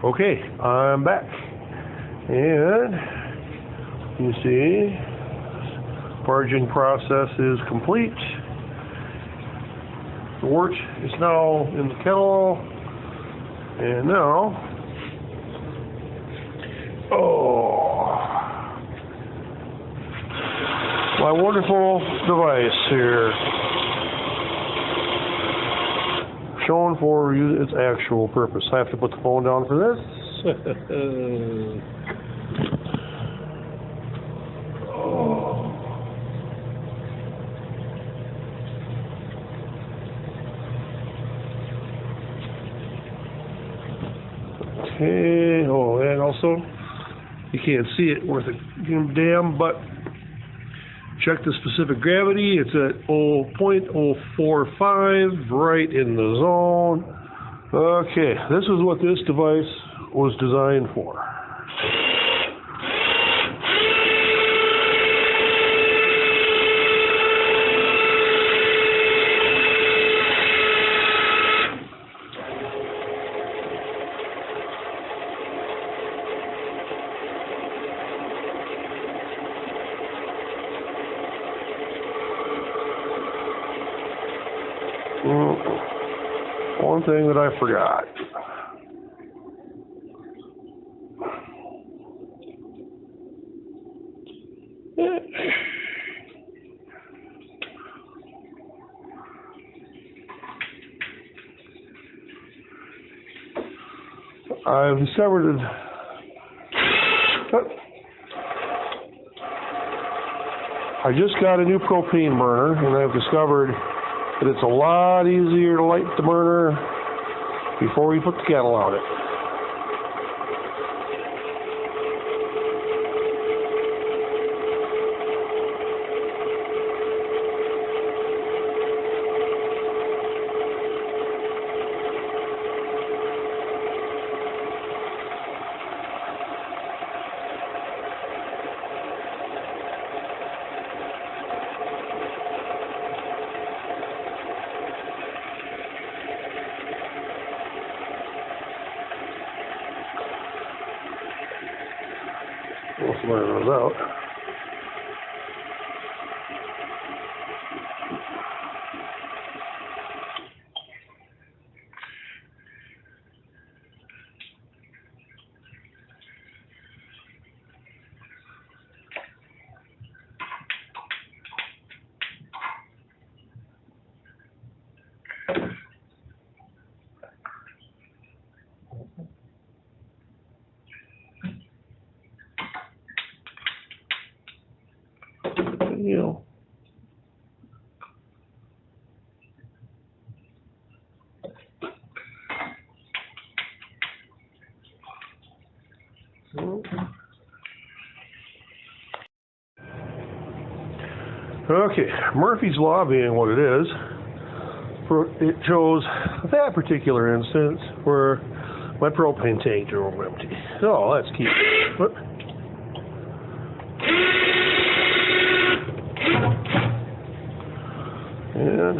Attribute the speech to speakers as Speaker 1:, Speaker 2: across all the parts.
Speaker 1: Okay, I'm back, and you see, parging process is complete. The wort is now in the kettle, and now, my wonderful device here, shown for its actual purpose. I have to put the phone down for this. Okay, and also, you can't see it worth a damn, but check the specific gravity. It's at 0.045, right in the zone. Okay, this is what this device was designed for. One thing that I forgot. I've discovered it. I just got a new propane burner, and I've discovered that it's a lot easier to light the burner before we put the kettle on it. We'll smart those out. You know. Okay, Murphy's Law being what it is, it chose that particular instance where my propane tank drove empty. So let's keep it. And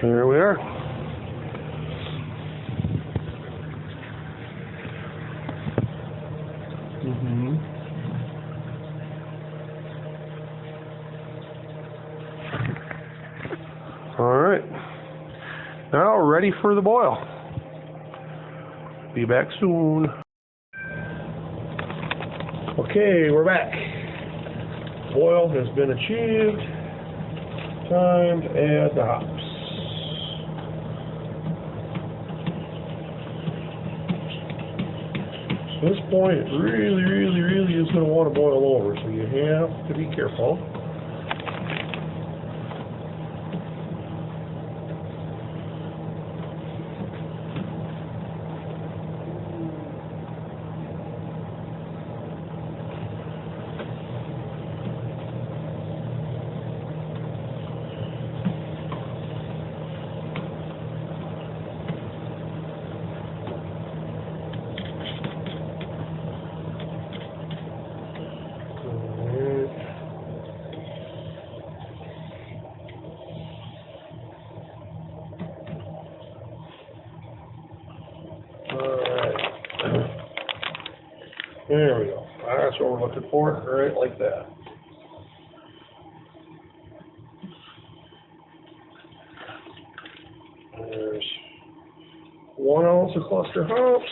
Speaker 1: there we are. All right. Now ready for the boil. Be back soon. Okay, we're back. Boil has been achieved. Time to add the hops. At this point, it really is going to want to boil over, so you have to be careful. There we go. That's what we're looking for, right like that. There's 1 ounce of cluster hops.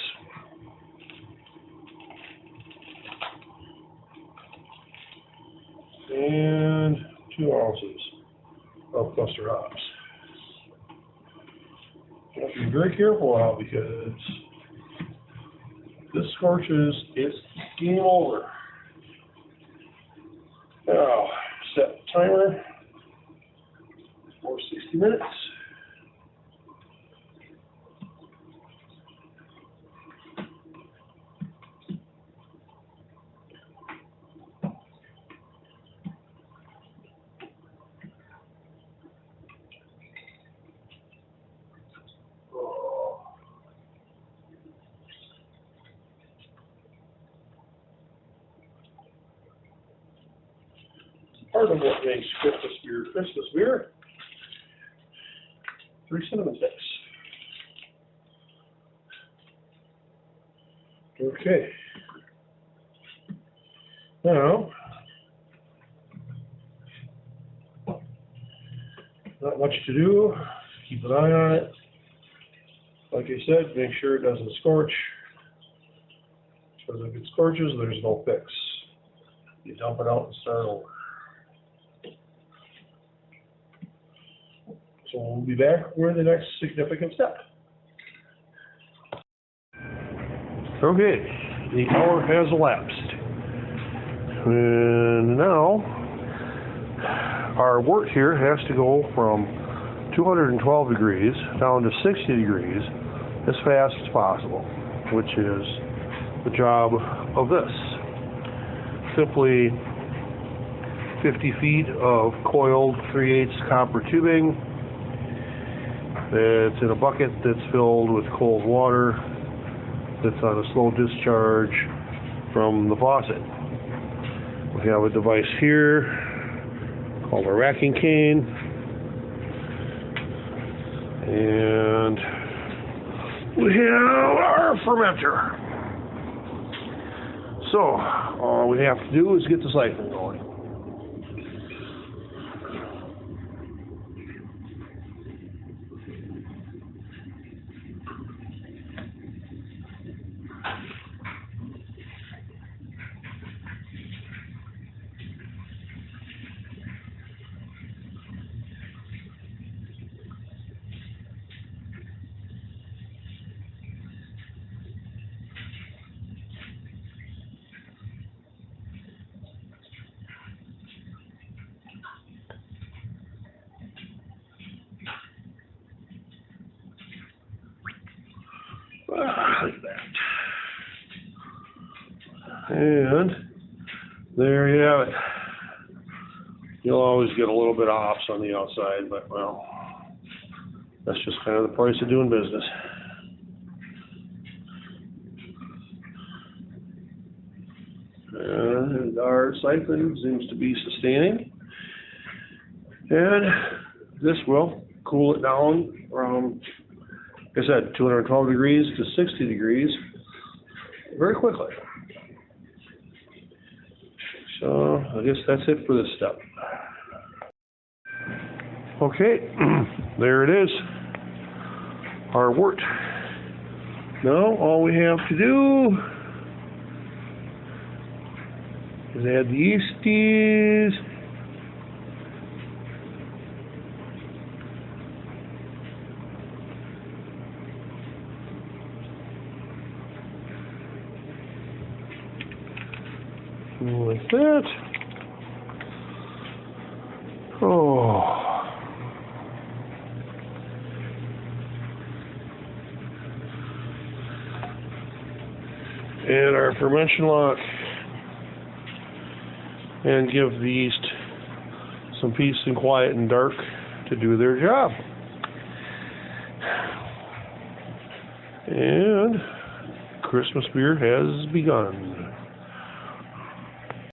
Speaker 1: And 2 ounces of cluster hops. You have to be very careful now because this scorches, it's game over. Now, set timer for 60 minutes. Part of what makes Christmas beer, 3 cinnamon sticks. Okay. Now, not much to do. Keep an eye on it. Like I said, make sure it doesn't scorch. Because if it scorches, there's no fix. You dump it out and start over. So we'll be back with the next significant step. Okay, the hour has elapsed. And now, our wort here has to go from 212 degrees down to 60 degrees as fast as possible, which is the job of this. Simply 50 feet of coiled 3/8 copper tubing. It's in a bucket that's filled with cold water that's on a slow discharge from the faucet. We have a device here called a racking cane, and we have our fermenter. So all we have to do is get the siphon going. Like that. And there you have it. You'll always get a little bit of hops on the outside, but well, that's just kind of the price of doing business. And our siphon seems to be sustaining. And this will cool it down from, like I said, 212 degrees to 60 degrees very quickly. So I guess that's it for this step. Okay, there it is, our wort. Now all we have to do is add the yeasties. Like that. Oh. And our fermentation lock. And give the yeast some peace and quiet and dark to do their job. And Christmas beer has begun.